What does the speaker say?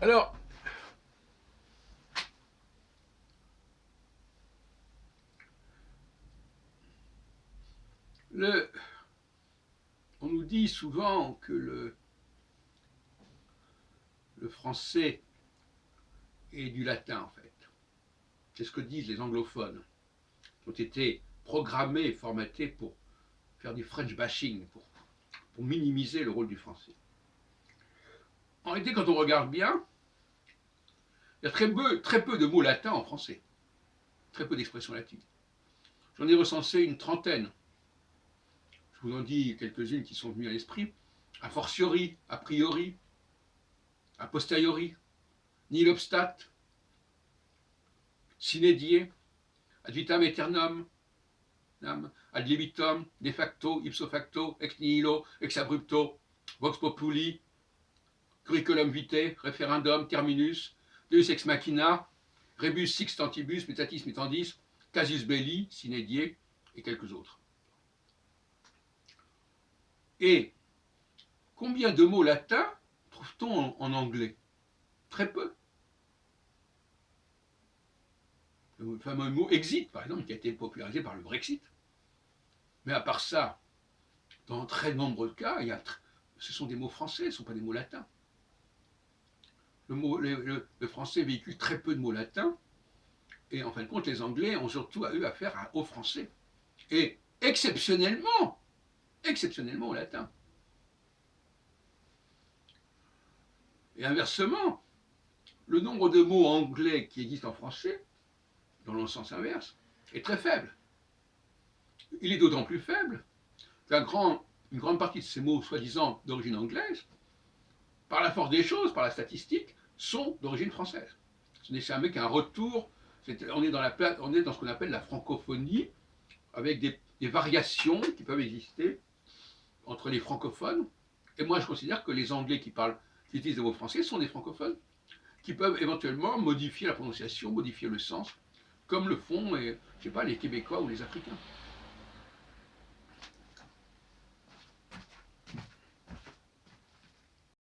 Alors, le, on nous dit souvent que le français est du latin, en fait. C'est ce que disent les anglophones, qui ont été programmés et formatés pour faire du French bashing, pour minimiser le rôle du français. En réalité, quand on regarde bien, il y a très peu de mots latins en français, très peu d'expressions latines. J'en ai recensé une trentaine. Je vous en dis quelques-unes qui sont venues à l'esprit. A fortiori, a priori, a posteriori, nihil obstat, sine die, ad vitam aeternam, ad libitum, de facto, ipso facto, ex nihilo, ex abrupto, vox populi, curriculum vitae, referendum, terminus, deus ex machina, rebus sixtantibus, mutatis mutandis, casus belli, sine die, et quelques autres. Et combien de mots latins trouve-t-on en anglais? Très peu. Le fameux mot exit, par exemple, qui a été popularisé par le Brexit. Mais à part ça, dans très nombreux cas, ce sont des mots français, ce ne sont pas des mots latins. Le français véhicule très peu de mots latins, et en fin de compte, les Anglais ont surtout eu affaire au français. Et exceptionnellement au latin. Et inversement, le nombre de mots anglais qui existent en français, dans le sens inverse, est très faible. Il est d'autant plus faible une grande partie de ces mots soi-disant d'origine anglaise, par la force des choses, par la statistique, sont d'origine française. Ce n'est jamais qu'un retour, on est dans ce qu'on appelle la francophonie, avec des variations qui peuvent exister entre les francophones. Et moi, je considère que les Anglais qui utilisent des mots français sont des francophones, qui peuvent éventuellement modifier la prononciation, modifier le sens, comme le font, je sais pas, les Québécois ou les Africains.